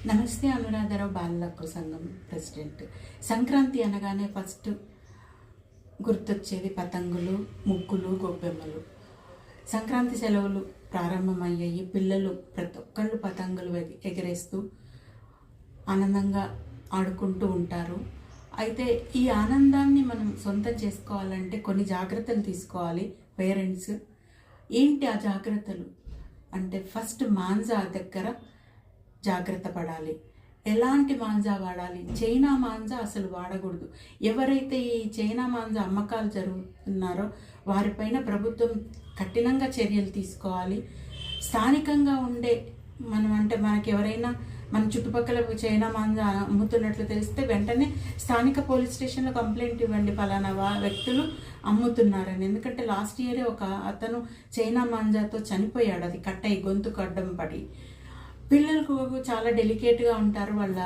నమస్తే. అనురాధరావు, బాలల హక్కుల సంఘం ప్రెసిడెంట్. సంక్రాంతి అనగానే ఫస్ట్ గుర్తొచ్చేది పతంగులు, ముగ్గులు, గొబ్బెమ్మలు. సంక్రాంతి సెలవులు ప్రారంభమయ్యాయి. పిల్లలు ప్రతి ఒక్కళ్ళు పతంగులు ఎగరేస్తూ ఆనందంగా ఆడుకుంటూ ఉంటారు. అయితే ఈ ఆనందాన్ని మనం సొంతం చేసుకోవాలంటే కొన్ని జాగ్రత్తలు తీసుకోవాలి పేరెంట్స్. ఏంటి ఆ జాగ్రత్తలు అంటే, ఫస్ట్ మాంజా దగ్గర జాగ్రత్త పడాలి. ఎలాంటి మాంజా వాడాలి? చైనా మాంజా అసలు వాడకూడదు. ఎవరైతే ఈ చైనా మాంజా అమ్మకాలు జరుగుతున్నారో వారిపైన ప్రభుత్వం కఠినంగా చర్యలు తీసుకోవాలి. స్థానికంగా ఉండే మనకి ఎవరైనా మన చుట్టుపక్కల చైనా మాంజా అమ్ముతున్నట్లు తెలిస్తే వెంటనే స్థానిక పోలీస్ స్టేషన్లో కంప్లైంట్ ఇవ్వండి, ఫలానా వ్యక్తులు అమ్ముతున్నారని. ఎందుకంటే లాస్ట్ ఇయరే ఒక అతను చైనా మాంజాతో చనిపోయాడు, అది కట్టయి గొంతుకు అడ్డం పడి. పిల్లలకు చాలా డెలికేట్గా ఉంటారు, వాళ్ళ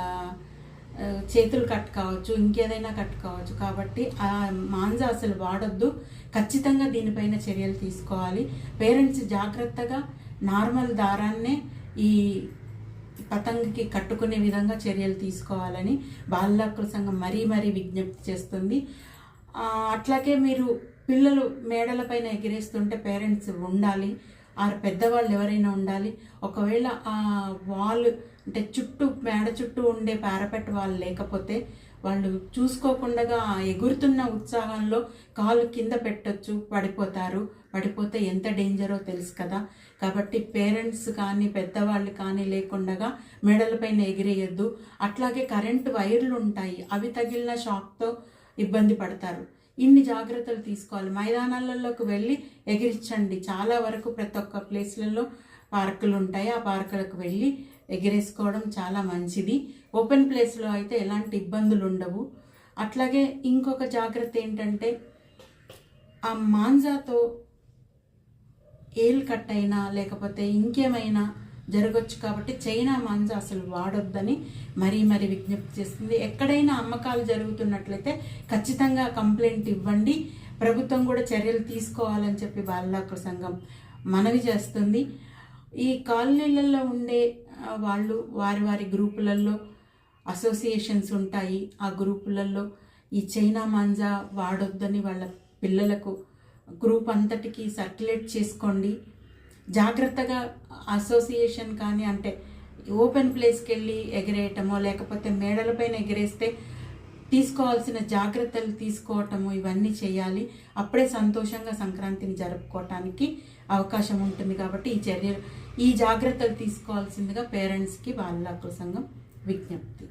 చేతులు కట్ కావచ్చు, ఇంకేదైనా కట్ కావచ్చు. కాబట్టి ఆ మాంజా అసలు వాడొద్దు. ఖచ్చితంగా దీనిపైన చర్యలు తీసుకోవాలి. పేరెంట్స్ జాగ్రత్తగా నార్మల్ దారాన్నే ఈ పతంగికి కట్టుకునే విధంగా చర్యలు తీసుకోవాలని బాలల హక్కుల సంఘం మరీ విజ్ఞప్తి చేస్తుంది. అట్లాగే మీరు పిల్లలు మేడలపైన ఎగిరేస్తుంటే పేరెంట్స్ ఉండాలి, ఆ పెద్దవాళ్ళు ఎవరైనా ఉండాలి. ఒకవేళ ఆ వాల్ అంటే మేడ చుట్టూ ఉండే పారపెట్ వాళ్ళు లేకపోతే వాళ్ళు చూసుకోకుండా ఎగురుతున్న ఉత్సాహంలో కాలు కింద పెట్టొచ్చు, పడిపోతే ఎంత డేంజరో తెలుసు కదా. కాబట్టి పేరెంట్స్ కానీ పెద్దవాళ్ళు కానీ లేకుండా మెడలపైన ఎగిరేయద్దు. అట్లాగే కరెంటు వైర్లు ఉంటాయి, అవి తగిలిన షాక్తో ఇబ్బంది పడతారు. ఇన్ని జాగ్రత్తలు తీసుకోవాలి. మైదానాలలోకి వెళ్ళి ఎగిరించండి. చాలా వరకు ప్రతి ఒక్క ప్లేస్లలో పార్కులు ఉంటాయి, ఆ పార్కులకు వెళ్ళి ఎగిరేసుకోవడం చాలా మంచిది. ఓపెన్ ప్లేస్లో అయితే ఎలాంటి ఇబ్బందులు ఉండవు. అట్లాగే ఇంకొక జాగ్రత్త ఏంటంటే, ఆ మాంజాతో ఏల్ కట్ అయినా లేకపోతే ఇంకేమైనా జరగచ్చు. కాబట్టి చైనా మాంజా అసలు వాడొద్దని మరీ విజ్ఞప్తి చేస్తుంది. ఎక్కడైనా అమ్మకాలు జరుగుతున్నట్లయితే ఖచ్చితంగా కంప్లైంట్ ఇవ్వండి. ప్రభుత్వం కూడా చర్యలు తీసుకోవాలని చెప్పి బాలల హక్కుల సంఘం మనవి చేస్తుంది. ఈ కాలనీలలో ఉండే వాళ్ళు వారి గ్రూపులలో అసోసియేషన్స్ ఉంటాయి. ఆ గ్రూపులలో ఈ చైనా మాంజా వాడొద్దని వాళ్ళ పిల్లలకు గ్రూప్ అంతటికి సర్క్యులేట్ చేసుకోండి. జాగ్రత్తగా అసోసియేషన్ కానీ అంటే ఓపెన్ ప్లేస్కి వెళ్ళి ఎగిరేయటమో లేకపోతే మేడలపైన ఎగిరేస్తే తీసుకోవాల్సిన జాగ్రత్తలు తీసుకోవటము ఇవన్నీ చేయాలి. అప్పుడే సంతోషంగా సంక్రాంతిని జరుపుకోవటానికి అవకాశం ఉంటుంది. కాబట్టి ఈ జాగ్రత్తలు తీసుకోవాల్సిందిగా పేరెంట్స్కి బాలల హక్కుల సంఘం విజ్ఞప్తి.